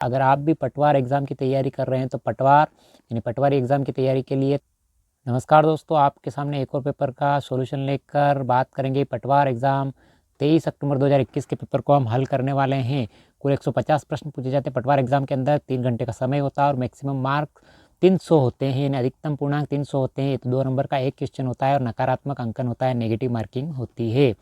अगर आप भी पटवार एग्ज़ाम की तैयारी कर रहे हैं तो पटवार यानी पटवारी एग्ज़ाम की तैयारी के लिए नमस्कार दोस्तों, आपके सामने एक और पेपर का सॉल्यूशन लेकर बात करेंगे। पटवार एग्ज़ाम 23 अक्टूबर 2021 के पेपर को हम हल करने वाले हैं। कुल 150 प्रश्न पूछे जाते हैं पटवार एग्ज़ाम के अंदर। 3 घंटे का समय होता है और मैक्सिमम मार्क 300 होते हैं, यानी अधिकतम पूर्णांक 300 होते हैं। तो 2 नंबर का एक क्वेश्चन होता है और नकारात्मक अंकन होता है, नेगेटिव मार्किंग होती है।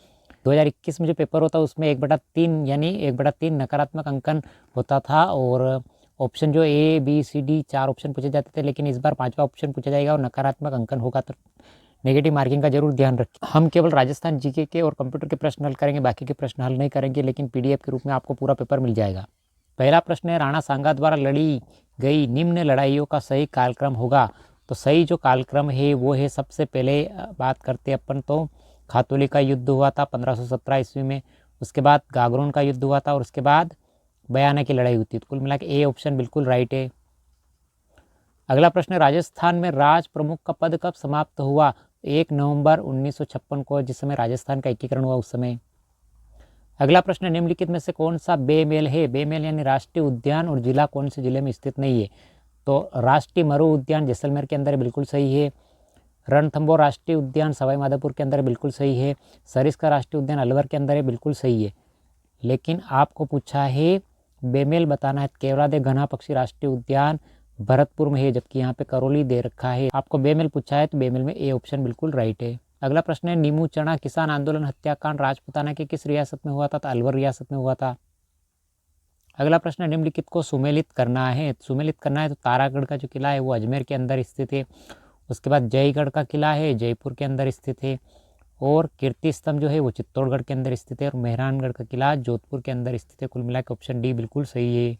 2021 में जो पेपर होता है उसमें 1/3 यानी 1/3 नकारात्मक अंकन होता था और ऑप्शन जो A B C D 4 option पूछे जाते थे, लेकिन इस बार 5वां ऑप्शन पूछा जाएगा और नकारात्मक अंकन होगा। तो नेगेटिव मार्किंग का जरूर ध्यान रखें। हम केवल राजस्थान जीके के और कंप्यूटर के प्रश्न हल करेंगे, बाकी के प्रश्न हल नहीं करेंगे, लेकिन पीडीएफ के रूप में आपको पूरा पेपर मिल जाएगा। पहला प्रश्न है, राणा सांगा द्वारा लड़ी गई निम्न लड़ाइयों का सही कालक्रम होगा। तो सही जो कालक्रम है वो है, सबसे पहले बात करते अपन तो खातौली का युद्ध हुआ था 1517 ईस्वी में, उसके बाद गागरोन का युद्ध हुआ था और उसके बाद बयाना की लड़ाई हुई थी। तो कुल मिला के ए ऑप्शन बिल्कुल राइट है। अगला प्रश्न है, राजस्थान में राज प्रमुख का पद कब समाप्त हुआ? 1 नवंबर 1956 को, जिस समय राजस्थान का एकीकरण हुआ उस समय। अगला प्रश्न है, निम्नलिखित में से कौन सा बेमेल है? बेमेल यानी राष्ट्रीय उद्यान और जिला कौन से जिले में स्थित नहीं है? तो राष्ट्रीय मरु उद्यान जैसलमेर के अंदर बिल्कुल सही है। रणथंभौर राष्ट्रीय उद्यान सवाई माधोपुर के अंदर बिल्कुल सही है। सरिस्का राष्ट्रीय उद्यान अलवर के अंदर है, बिल्कुल सही है। लेकिन आपको पूछा है बेमेल बताना है। केवलादेव घना पक्षी राष्ट्रीय उद्यान भरतपुर में है, जबकि यहाँ पे करौली दे रखा है। आपको बेमेल पूछा है तो बेमेल में ए ऑप्शन बिल्कुल राइट है। अगला प्रश्न है, नीमू चना किसान आंदोलन हत्याकांड राजपुताना के किस रियासत में हुआ था? तो अलवर रियासत में हुआ था। अगला प्रश्न है, निम्नलिखित को सुमेलित करना है। सुमेलित करना है तो तारागढ़ का जो किला है वो अजमेर के अंदर स्थित है। उसके बाद जयगढ़ का किला है जयपुर के अंदर स्थित है और कीर्ति स्तंभ जो है वो चित्तौड़गढ़ के अंदर स्थित है और मेहरानगढ़ का किला जोधपुर के अंदर स्थित है। कुल मिला के ऑप्शन डी बिल्कुल सही है।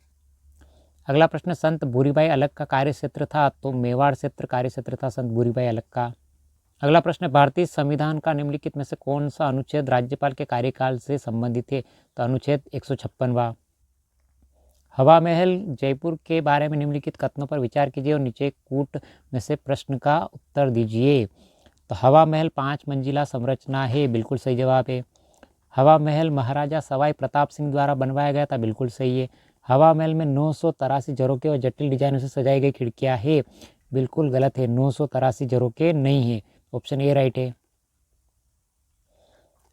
अगला प्रश्न, संत भूरीबाई अलग का कार्य क्षेत्र था? तो मेवाड़ क्षेत्र कार्य क्षेत्र था संत भूरीबाई अलग का। अगला प्रश्न, भारतीय संविधान का निम्नलिखित में से कौन सा अनुच्छेद राज्यपाल के कार्यकाल से संबंधित है? तो अनुच्छेद 156वां। हवा महल जयपुर के बारे में निम्नलिखित कथनों पर विचार कीजिए और नीचे कूट में से प्रश्न का उत्तर दीजिए। तो हवा महल 5 मंजिला संरचना है, बिल्कुल सही जवाब है। हवा महल महाराजा सवाई प्रताप सिंह द्वारा बनवाया गया था, बिल्कुल सही है। हवा महल में 983 झरोके और जटिल डिजाइनों से सजाई गई खिड़कियां है, बिल्कुल गलत है। 983 झरोके नहीं है, ऑप्शन ए राइट है।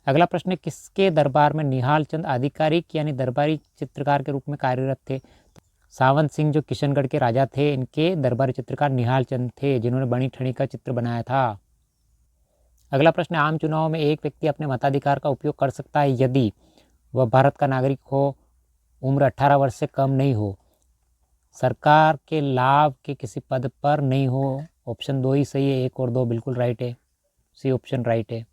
अगला प्रश्न, किसके दरबार में निहाल चंद आधिकारिक यानी दरबारी चित्रकार के रूप में कार्यरत थे? सावंत सिंह जो किशनगढ़ के राजा थे, इनके दरबारी चित्रकार निहाल चंद थे, जिन्होंने बनी ठनी का चित्र बनाया था। अगला प्रश्न, आम चुनाव में एक व्यक्ति अपने मताधिकार का उपयोग कर सकता है यदि वह भारत का नागरिक हो, उम्र 18 वर्ष से कम नहीं हो, सरकार के लाभ के किसी पद पर नहीं हो। ऑप्शन 2 ही सही है, 1 और 2 बिल्कुल राइट है, सी ऑप्शन राइट है।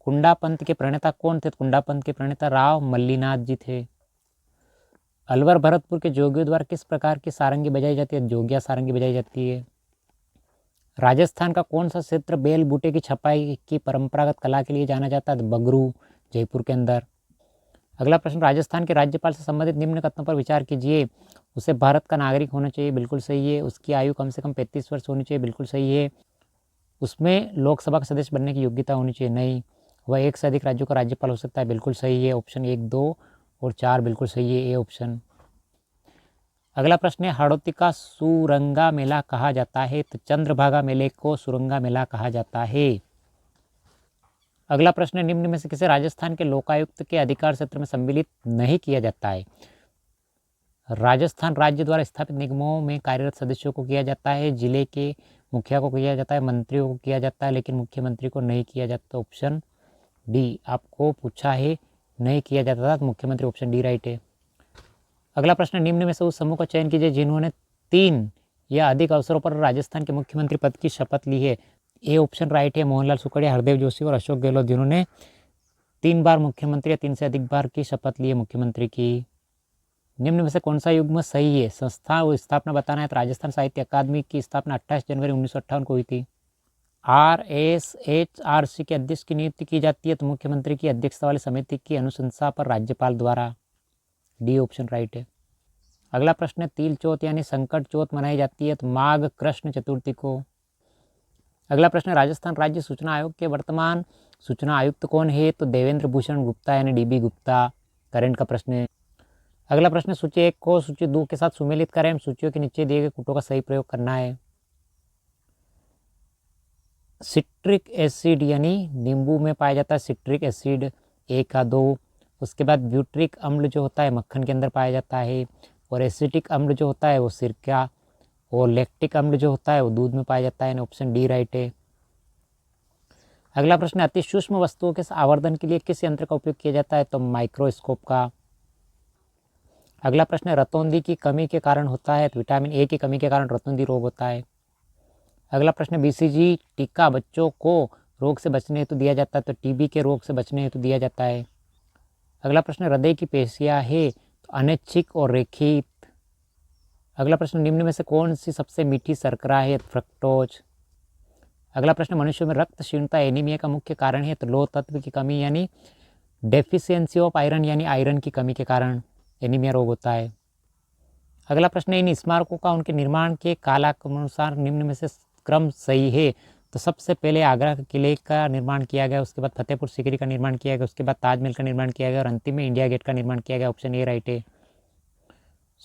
कुंडा पंथ के प्रणेता कौन थे? कुंडा पंथ के प्रणेता राव मल्लीनाथ जी थे। अलवर भरतपुर के जोगियों द्वारा किस प्रकार की सारंगी बजाई जाती है? जोगिया सारंगी बजाई जाती है। राजस्थान का कौन सा क्षेत्र बेल बूटे की छपाई की परंपरागत कला के लिए जाना जाता है? बगरू जयपुर के अंदर। अगला प्रश्न, राजस्थान के राज्यपाल से संबंधित निम्न कथनों पर विचार कीजिए। उसे भारत का नागरिक होना चाहिए, बिल्कुल सही है। उसकी आयु कम से कम 35 वर्ष होनी चाहिए, बिल्कुल सही है। उसमें लोकसभा का सदस्य बनने की योग्यता होनी चाहिए, नहीं। वह एक से अधिक राज्यों का राज्यपाल हो सकता है, बिल्कुल सही है। ऑप्शन 1, 2 और 4 बिल्कुल सही है, ए ऑप्शन। अगला प्रश्न है, हाड़ौती का सुरंगा मेला कहा जाता है? तो चंद्रभागा मेले को सुरंगा मेला कहा जाता है। अगला प्रश्न है, निम्न में से किसे राजस्थान के लोकायुक्त के अधिकार क्षेत्र में सम्मिलित नहीं किया जाता है? राजस्थान राज्य द्वारा स्थापित निगमों में कार्यरत सदस्यों को किया जाता है, जिले के मुखिया को किया जाता है, मंत्रियों को किया जाता है, लेकिन मुख्यमंत्री को नहीं किया जाता। ऑप्शन डी आपको पूछा है, नहीं किया जाता था, तो मुख्यमंत्री ऑप्शन डी राइट है। अगला प्रश्न, निम्न में से उस समूह का चयन कीजिए जिन्होंने 3 या अधिक अवसरों पर राजस्थान के मुख्यमंत्री पद की शपथ ली है। ए ऑप्शन राइट है, मोहनलाल सुखड़िया, हरदेव जोशी और अशोक गहलोत, जिन्होंने 3 बार मुख्यमंत्री या 3 से अधिक बार की शपथ ली है मुख्यमंत्री की। निम्न में से कौन सा युग्म सही है? संस्था और स्थापना बताना है, तो राजस्थान साहित्य अकादमी की स्थापना 28 जनवरी 1958 को हुई थी। RSHRC के अध्यक्ष की नियुक्ति की जाती है, तो मुख्यमंत्री की अध्यक्षता वाली समिति की अनुशंसा पर राज्यपाल द्वारा। डी ऑप्शन राइट है। अगला प्रश्न है, तिल चौथ यानी संकट चौथ मनाई जाती है, तो माघ कृष्ण चतुर्थी को। अगला प्रश्न, राजस्थान राज्य सूचना आयोग के वर्तमान सूचना आयुक्त कौन है? तो देवेंद्र भूषण गुप्ता यानी DB गुप्ता, करंट का प्रश्न है। अगला प्रश्न, सूची 1 को सूची 2 के साथ सुमेलित करें। सूचियों के नीचे दिए गए कूटों का सही प्रयोग करना है। सिट्रिक एसिड यानी नींबू में पाया जाता है सिट्रिक एसिड 1 का 2। उसके बाद ब्यूट्रिक अम्ल जो होता है मक्खन के अंदर पाया जाता है। और एसिटिक अम्ल जो होता है वो सिरका। और लैक्टिक अम्ल जो होता है वो दूध में पाया जाता है। ऑप्शन डी राइट है। अगला प्रश्न, अति सूक्ष्म वस्तुओं के आवर्धन के लिए किस यंत्र का उपयोग किया जाता है? तो माइक्रोस्कोप का। अगला प्रश्न, रतौंधी की कमी के कारण होता है? तो विटामिन ए की कमी के कारण रतौंधी रोग होता है। अगला प्रश्न, बीसीजी टीका बच्चों को रोग से बचने हेतु दिया जाता है? तो टीबी के रोग से बचने हेतु दिया जाता है। अगला प्रश्न, हृदय की पेशियां है? तो अनैच्छिक और रेखित। अगला प्रश्न, निम्न में से कौन सी सबसे मीठी शर्करा है? फ्रक्टोज। अगला प्रश्न, मनुष्य में रक्त क्षीणता एनीमिया का मुख्य कारण है? तो लोह तत्व की कमी यानी डेफिशिएंसी ऑफ आयरन यानी आयरन की कमी के कारण एनीमिया रोग होता है। अगला प्रश्न, इन स्मारकों का उनके निर्माण के कालानुसार निम्न में से क्रम सही है? तो सबसे पहले आगरा के किले का निर्माण किया गया, उसके बाद फतेहपुर सीकरी का निर्माण किया गया, उसके बाद ताजमहल का निर्माण किया गया और अंतिम में इंडिया गेट का निर्माण किया गया। ऑप्शन ए राइट है।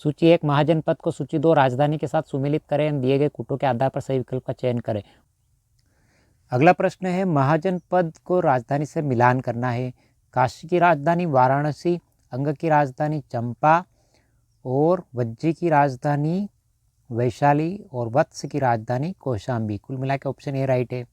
सूची 1 महाजनपद को सूची 2 राजधानी के साथ सुमेलित करें। दिए गए कूटों के आधार पर सही विकल्प का चयन करें। अगला प्रश्न है, महाजनपद को राजधानी से मिलान करना है। काशी की राजधानी वाराणसी, अंग की राजधानी चंपा और वज्जी की राजधानी वैशाली और वत्स की राजधानी कौशाम्बी। कुल मिला के ऑप्शन ए राइट है।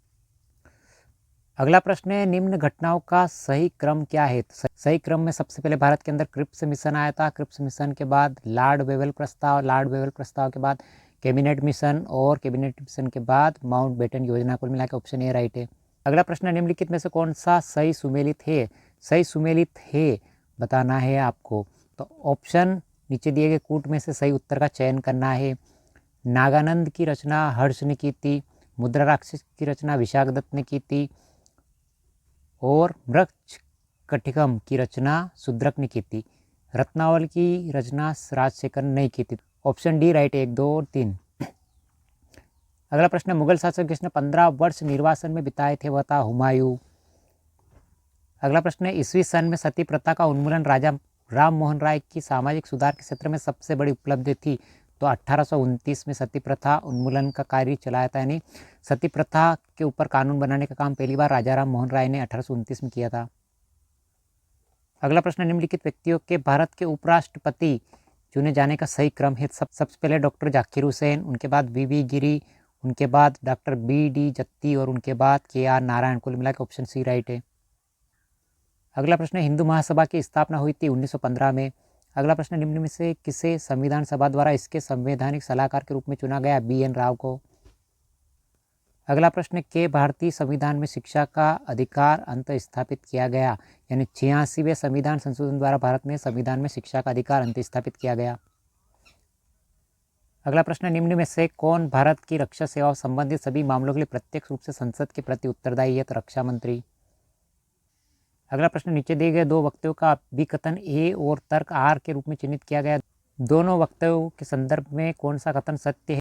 अगला प्रश्न है, निम्न घटनाओं का सही क्रम क्या है? सही क्रम में सबसे पहले भारत के अंदर क्रिप्स मिशन आया था। क्रिप्स मिशन के बाद लॉर्ड वेवल प्रस्ताव, लॉर्ड वेवल प्रस्ताव के बाद कैबिनेट मिशन और कैबिनेट मिशन के बाद माउंटबेटन योजना। कुल मिला के ऑप्शन ए राइट है। अगला प्रश्न, निम्नलिखित में से कौन सा सही सुमेलित है? सही सुमेलित है बताना है आपको। तो ऑप्शन नीचे दिए गए कूट में से सही उत्तर का चयन करना है। नागानंद की रचना हर्ष ने की थी, मुद्रा राक्षस की रचना विशाख दत्त ने की थी और वृक्ष कटिकम की रचना शूद्रक ने की थी। रत्नावल की रचना राजशेखर ने नहीं की थी। ऑप्शन डी राइट, 1, 2 और 3। अगला प्रश्न, मुगल शासक जिसने 15 वर्ष निर्वासन में बिताए थे वह था हुमायूं। अगला प्रश्न है, ईस्वी सन में सती प्रथा का उन्मूलन राजा राम मोहन राय की सामाजिक सुधार के क्षेत्र में सबसे बड़ी उपलब्धि थी? तो 1829 में सती प्रथा उन्मूलन का कार्य चलाया था, यानी सती प्रथा के ऊपर कानून बनाने का काम पहली बार राजा राम मोहन राय ने 1829 में किया था। अगला प्रश्न, निम्नलिखित व्यक्तियों के भारत के उपराष्ट्रपति चुने जाने का सही क्रम है? सबसे पहले डॉक्टर जाकिर हुसैन, उनके बाद वी गिरी, उनके बाद डॉक्टर BD जत्ती और उनके बाद KR नारायण। कुल मिलाकर ऑप्शन सी राइट है। अगला प्रश्न, हिंदू महासभा की स्थापना हुई थी 1915 में। अगला प्रश्न, निम्न में से किसे संविधान सभा द्वारा इसके संवैधानिक सलाहकार के रूप में चुना गया? BN राव को। अगला प्रश्न, के भारतीय संविधान में शिक्षा का अधिकार अंत स्थापित किया गया? यानी 86वें संविधान संशोधन द्वारा भारत में संविधान में शिक्षा का अधिकार अंत स्थापित किया गया। अगला प्रश्न, निम्न में से कौन भारत की रक्षा सेवाओं संबंधित सभी मामलों के लिए प्रत्यक्ष रूप से संसद के प्रति उत्तरदायी है? तो रक्षा मंत्री। अगला प्रश्न, नीचे दिए गए दो वक्तव्यों का अभिकथन ए और तर्क आर के रूप में चिन्हित किया गया। दोनों वक्तव्यों के संदर्भ में कौन सा कथन सत्य है?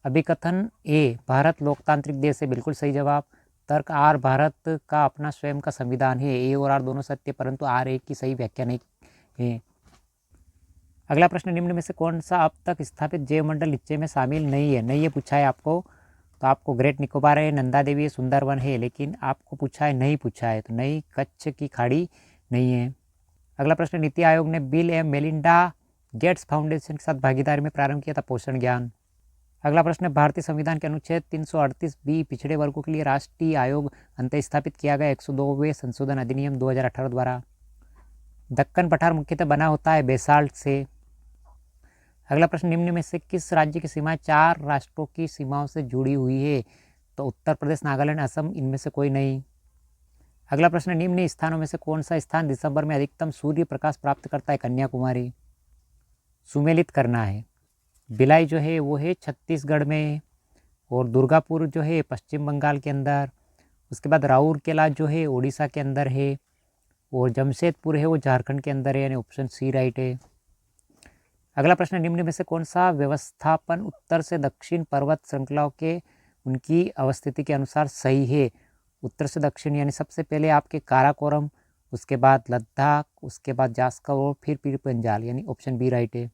अभिकथन ए, भारत लोकतांत्रिक देश है, बिल्कुल सही जवाब। तर्क आर, भारत का अपना स्वयं का संविधान है। ए और आर दोनों सत्य, परंतु आर ए की सही व्याख्या नहीं है। अगला प्रश्न, निम्न में से कौन सा अब तक स्थापित जैव मंडल नीचे में शामिल नहीं है? नहीं ये पूछा है आपको, तो आपको ग्रेट निकोबार है, नंदा देवी है, सुंदरवन है, लेकिन आपको पूछा है नहीं पूछा है, तो नहीं कच्छ की खाड़ी नहीं है। अगला प्रश्न, नीति आयोग ने Bill and Melinda Gates foundation के साथ भागीदारी में प्रारंभ किया था पोषण ज्ञान। अगला प्रश्न, भारतीय संविधान के अनुच्छेद 338B पिछड़े वर्गों के लिए राष्ट्रीय आयोग अंत स्थापित किया गया 102वें संशोधन अधिनियम 2018 द्वारा। दक्कन पठार मुख्यतः बना होता है बेसाल्ट से। अगला प्रश्न, निम्न में से किस राज्य की सीमाएं 4 राष्ट्रों की सीमाओं से जुड़ी हुई है? तो उत्तर प्रदेश, नागालैंड, असम, इनमें से कोई नहीं। अगला प्रश्न, निम्न स्थानों में से कौन सा स्थान दिसंबर में अधिकतम सूर्य प्रकाश प्राप्त करता है? कन्याकुमारी। सुमेलित करना है। भिलाई जो है वो है छत्तीसगढ़ में, और दुर्गापुर जो है पश्चिम बंगाल के अंदर, उसके बाद राउरकेला जो है उड़ीसा के अंदर है, और जमशेदपुर है वो झारखंड के अंदर है, यानी ऑप्शन सी राइट है। अगला प्रश्न, निम्न में से कौन सा व्यवस्थापन उत्तर से दक्षिण पर्वत श्रृंखलाओं के उनकी अवस्थिति के अनुसार सही है? उत्तर से दक्षिण यानी सबसे पहले आपके काराकोरम, उसके बाद लद्दाख, उसके बाद जास्कर और फिर पंजाल, यानी ऑप्शन बी राइट है।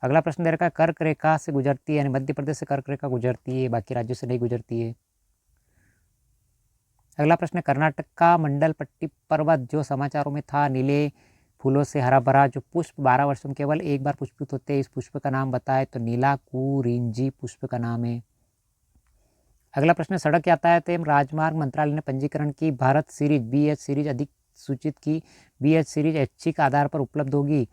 अगला प्रश्न दे रखा है कर्क रेखा से गुजरती है, यानी मध्य प्रदेश से कर्क रेखा गुजरती है, बाकी राज्यों से नहीं गुजरती है। अगला प्रश्न है कर्नाटक का मंडल पट्टी पर्वत जो समाचारों में था, नीले फूलों से हरा भरा जो पुष्प 12 वर्षों में केवल एक बार पुष्पित होते हैं, इस पुष्प का नाम बताए, तो नीलाकुरिंजी पुष्प का नाम है। अगला प्रश्न सड़क यातायात एवं राजमार्ग मंत्रालय ने पंजीकरण की भारत सीरीज BH सीरीज अधिक सूचित की, BH सीरीज ऐच्छिक आधार पर उपलब्ध होगी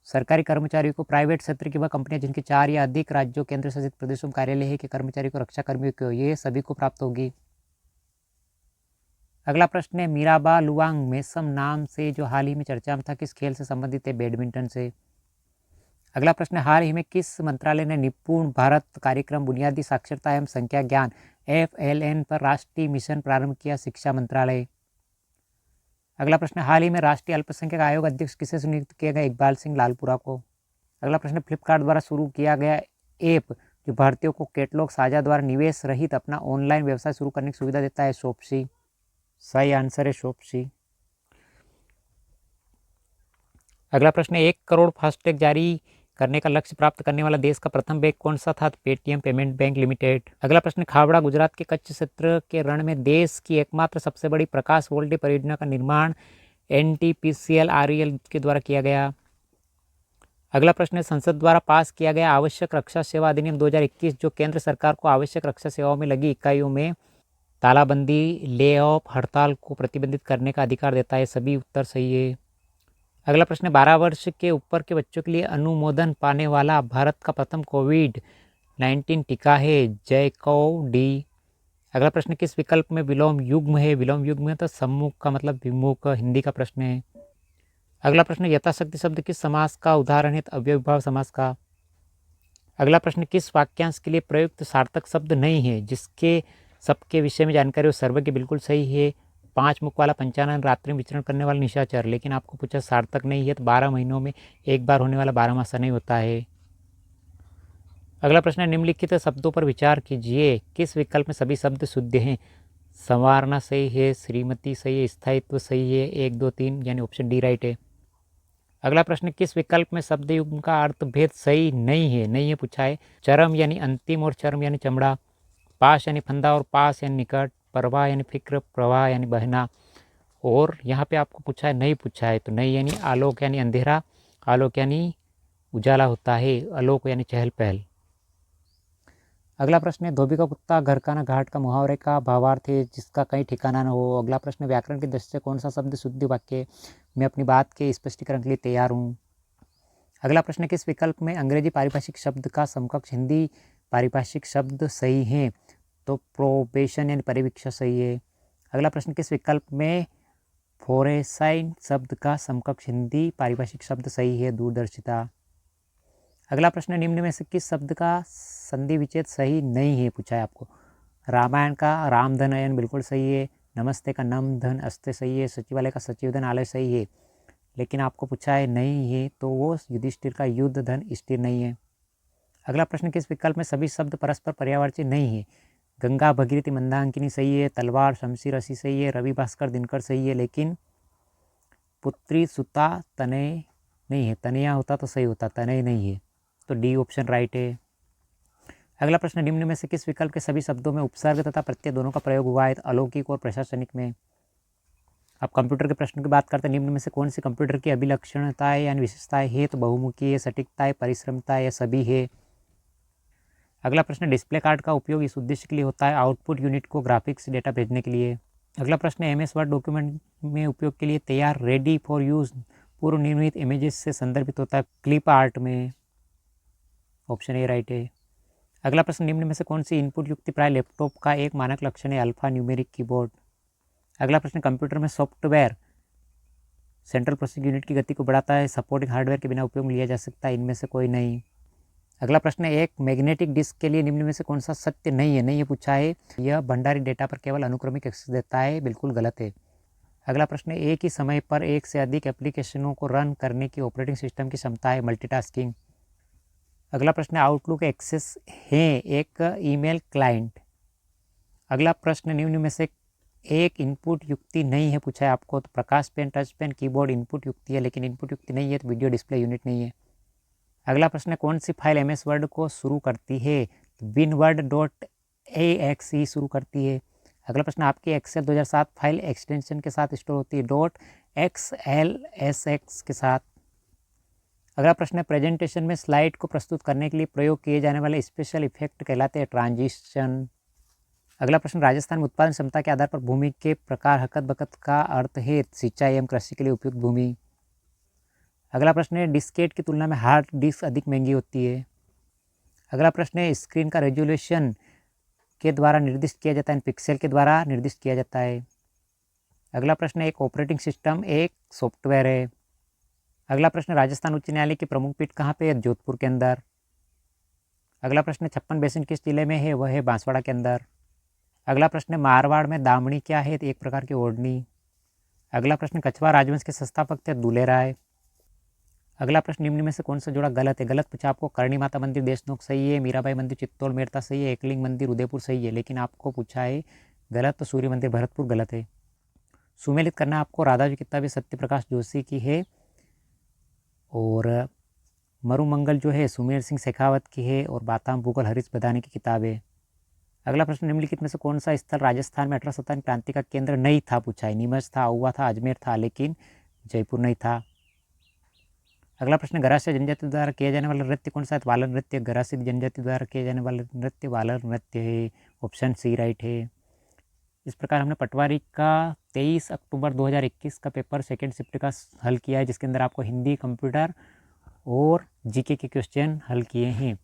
सरकारी कर्मचारियों को, प्राइवेट क्षेत्र की वह कंपनियां जिनके 4 या अधिक राज्यों केंद्र शासित प्रदेशों में कार्यालय है के कर्मचारियों को, रक्षा कर्मियों को, ये सभी को प्राप्त होगी। अगला प्रश्न है मीराबा लुवांग मेसम नाम से जो हाल ही में चर्चा में था, किस खेल से संबंधित है, बैडमिंटन से। अगला प्रश्न हाल ही में किस मंत्रालय ने निपुण भारत कार्यक्रम बुनियादी साक्षरता एवं संख्या ज्ञान FLN पर राष्ट्रीय मिशन प्रारंभ किया, शिक्षा मंत्रालय। अगला प्रश्न हाल ही में राष्ट्रीय अल्पसंख्यक आयोग अध्यक्ष किसे नियुक्त किया गया, इकबाल सिंह लालपुरा को। अगला प्रश्न फ्लिपकार्ट द्वारा शुरू किया गया ऐप जो भारतीयों को कैटलॉग साझा द्वारा निवेश रहित अपना ऑनलाइन व्यवसाय शुरू करने की सुविधा देता है, शॉप्सी। सही आंसर है शॉप्सी। अगला प्रश्न 1 करोड़ फास्टैग जारी करने का लक्ष्य प्राप्त करने वाला देश का प्रथम बैंक कौन सा था, पेटीएम पेमेंट बैंक लिमिटेड। अगला प्रश्न खावड़ा गुजरात के कच्छ क्षेत्र के रण में देश की एकमात्र सबसे बड़ी प्रकाश वोल्टेज परियोजना का निर्माण NTPCL REL के द्वारा किया गया। अगला प्रश्न है संसद द्वारा पास किया गया आवश्यक रक्षा सेवा अधिनियम 2021 जो केंद्र सरकार को आवश्यक रक्षा सेवाओं में लगी इकाइयों में तालाबंदी, ले ऑफ, हड़ताल को प्रतिबंधित करने का अधिकार देता है, सभी उत्तर सही है। अगला प्रश्न 12 वर्ष के ऊपर के बच्चों के लिए अनुमोदन पाने वाला भारत का प्रथम कोविड-19 टीका है, जैकव डी। अगला प्रश्न किस विकल्प में विलोम युग्म है, विलोम युग्म है तो सम्मुख का मतलब विमुख, हिंदी का प्रश्न है। अगला प्रश्न यथाशक्ति शब्द किस समास का उदाहरण है, अव्ययभाव समास का। अगला प्रश्न किस वाक्यांश के लिए प्रयुक्त सार्थक शब्द नहीं है, जिसके सबके विषय में जानकारी हो, सर्वज्ञ बिल्कुल सही है। 5 मुख वाला पंचानन रात्रि में विचरण करने वाला निशाचर, लेकिन आपको पूछा सार्थक नहीं है तो 12 महीनों में एक बार होने वाला 12मासा नहीं होता है। अगला प्रश्न निम्नलिखित शब्दों पर विचार कीजिए, किस विकल्प में सभी शब्द शुद्ध हैं, संवारना सही है, श्रीमती सही है, स्थायित्व सही है, 1 2 3 यानी ऑप्शन डी राइट है। अगला प्रश्न किस विकल्प में शब्द युग्म का अर्थ भेद सही नहीं है पूछा है, चरम यानी अंतिम और चर्म यानी चमड़ा, पास यानी फंदा और पास यानी निकट, प्रवाह यानी फिक्र, प्रवाह यानी बहना, और यहाँ पे आपको पूछा है नहीं पूछा है, तो नहीं यानी आलोक यानी अंधेरा, आलोक यानी उजाला होता है, आलोक यानी चहल पहल। अगला प्रश्न है धोबी का कुत्ता घर का ना घाट का मुहावरे का भावार्थ है जिसका कहीं ठिकाना न हो। अगला प्रश्न व्याकरण की दृष्टि से कौन सा शब्द शुद्ध वाक्य, मैं अपनी बात के स्पष्टीकरण के लिए तैयार हूँ। अगला प्रश्न किस विकल्प में अंग्रेजी पारिभाषिक शब्द का समकक्ष हिंदी पारिभाषिक शब्द सही है, तो प्रोबेशन यानी परिवीक्षा सही है। अगला प्रश्न किस विकल्प में फोरेसाइन शब्द का समकक्ष हिंदी पारिभाषिक शब्द सही है, दूरदर्शिता। अगला प्रश्न निम्न में से किस शब्द का संधि विच्छेद सही नहीं है पूछा है आपको, रामायण का राम धन अयन बिल्कुल सही है, नमस्ते का नम धन अस्ते सही है, सचिवालय का सचिव धन आलय सही है, लेकिन आपको पूछा है नहीं है तो वो युधिष्ठिर का युद्ध धन स्थिर नहीं है। अगला प्रश्न किस विकल्प में सभी शब्द परस्पर पर्यायवाची नहीं है, गंगा भगीरथी मंदाकिनी सही है, तलवार शमशीर असी सही है, रवि भास्कर दिनकर सही है, लेकिन पुत्री सुता तनय नहीं है, तनया होता तो सही होता, तनय नहीं है, तो डी ऑप्शन राइट है। अगला प्रश्न निम्न में से किस विकल्प के सभी शब्दों में उपसर्ग तथा प्रत्यय दोनों का प्रयोग हुआ है, अलौकिक और प्रशासनिक में। अब कंप्यूटर के प्रश्न की बात करते हैं, निम्न में से कौन सी कंप्यूटर की अभिलक्षणताएं यानी विशेषताएं है, तो बहुमुखी है, सटीकता है, परिश्रमता या सभी है। अगला प्रश्न डिस्प्ले कार्ड का उपयोग इस उद्देश्य के लिए होता है, आउटपुट यूनिट को ग्राफिक्स डेटा भेजने के लिए। अगला प्रश्न MS वर्ड डॉक्यूमेंट में उपयोग के लिए तैयार रेडी फॉर यूज पूर्व निर्मित इमेजेस से संदर्भित होता है, क्लिप आर्ट में, ऑप्शन ए राइट है। अगला प्रश्न निम्न में से कौन सी इनपुट युक्ति प्राय लैपटॉप का एक मानक लक्षण है, अल्फा न्यूमेरिक कीबोर्ड। अगला प्रश्न कंप्यूटर में सॉफ्टवेयर सेंट्रल प्रोसेसिंग यूनिट की गति को बढ़ाता है, सपोर्टिंग हार्डवेयर के बिना उपयोग में लिया जा सकता है, इनमें से कोई नहीं। अगला प्रश्न एक मैग्नेटिक डिस्क के लिए निम्न में से कौन सा सत्य नहीं है पूछा है, यह भंडारित डेटा पर केवल अनुक्रमिक एक्सेस देता है, बिल्कुल गलत है। अगला प्रश्न एक ही समय पर एक से अधिक एप्लीकेशनों को रन करने की ऑपरेटिंग सिस्टम की क्षमता है, मल्टीटास्किंग। अगला प्रश्न आउटलुक एक्सेस है एक ईमेल क्लाइंट। अगला प्रश्न निम्न में से एक इनपुट युक्ति नहीं है पूछा है आपको, तो प्रकाश pen, touch pen, keyboard input युक्ति है, लेकिन इनपुट युक्ति नहीं है तो वीडियो डिस्प्ले यूनिट नहीं है। अगला प्रश्न है कौन सी फाइल MS वर्ड को शुरू करती है? winword.axe शुरू करती है। अगला प्रश्न आपकी एक्सेल 2007 फाइल एक्सटेंशन के साथ स्टोर होती है .xlsx के साथ। अगला प्रश्न है प्रेजेंटेशन में स्लाइड को प्रस्तुत करने के लिए प्रयोग किए जाने वाले स्पेशल इफेक्ट कहलाते हैं ट्रांजिशन। अगला प्रश्न राजस्थान में उत्पादन क्षमता के आधार पर भूमि के प्रकार हकत बकत का अर्थ है सिंचाई एवं कृषि के लिए उपयुक्त भूमि। अगला प्रश्न है डिस्केट की तुलना में हार्ड डिस्क अधिक महंगी होती है। अगला प्रश्न है स्क्रीन का रेजोल्यूशन के द्वारा निर्दिष्ट किया जाता है, पिक्सल के द्वारा निर्दिष्ट किया जाता है। अगला प्रश्न है एक ऑपरेटिंग सिस्टम एक सॉफ्टवेयर है। अगला प्रश्न राजस्थान उच्च न्यायालय की प्रमुख पीठ कहाँ पे है? जोधपुर के अंदर। अगला प्रश्न 56 बेसिन किस जिले में है? वह है बांसवाड़ा के अंदर। अगला प्रश्न मारवाड़ में दामनी क्या है? एक प्रकार की ओढ़नी। अगला प्रश्न कछवाहा राजवंश के संस्थापक थे दुले राय। अगला प्रश्न निम्न में से कौन सा जोड़ा गलत है? गलत पूछा आपको करणी माता मंदिर देशनोक सही है, मीराबाई मंदिर चित्तौड़ मेड़ता सही है, एकलिंग मंदिर उदयपुर सही है, लेकिन आपको पूछा है गलत, तो सूर्य मंदिर भरतपुर गलत है। सुमेलित करना आपको राधा जी किताब सत्य प्रकाश जोशी की है और मरुमंगल जो है सुमेर सिंह शेखावत की है और बाताम भूगोल हरीश बदानी की किताब है। अगला प्रश्न निम्नलिखित में से कौन सा स्थल राजस्थान में 1857 क्रांति का केंद्र नहीं था? पूछा है नीमच था, आउवा था, अजमेर था, लेकिन जयपुर नहीं था। अगला प्रश्न गरासिया जनजाति द्वारा किया जाने वाला नृत्य कौन सा है? वालर नृत्य। गरासिया जनजाति द्वारा किया जाने वाला नृत्य वालर नृत्य है, ऑप्शन सी राइट है। इस प्रकार हमने पटवारी का 23 अक्टूबर 2021 का पेपर सेकेंड शिफ्ट का हल किया है, जिसके अंदर आपको हिंदी, कंप्यूटर और जीके के क्वेश्चन हल किए हैं।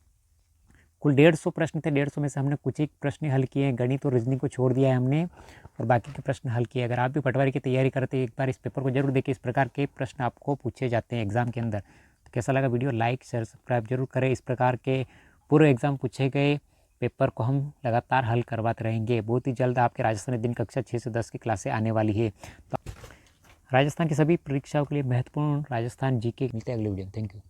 कुल 150 प्रश्न थे, 150 में से हमने कुछ एक प्रश्न हल किए हैं, गणित और रीजनिंग को छोड़ दिया है हमने और बाकी के प्रश्न हल किए। अगर आप भी पटवारी की तैयारी करते हैं एक बार इस पेपर को जरूर देखिए, इस प्रकार के प्रश्न आपको पूछे जाते हैं एग्जाम के अंदर। तो कैसा लगा वीडियो? लाइक शेयर सब्सक्राइब जरूर करें। इस प्रकार के पूरे एग्जाम पूछे गए पेपर को हम लगातार हल करवाते रहेंगे। बहुत ही जल्द आपके राजस्थान दिन कक्षा 6 से 10 की क्लासें आने वाली है। तो राजस्थान की सभी परीक्षाओं के लिए महत्वपूर्ण राजस्थान जीके मिलते हैं अगले वीडियो में। Thank you.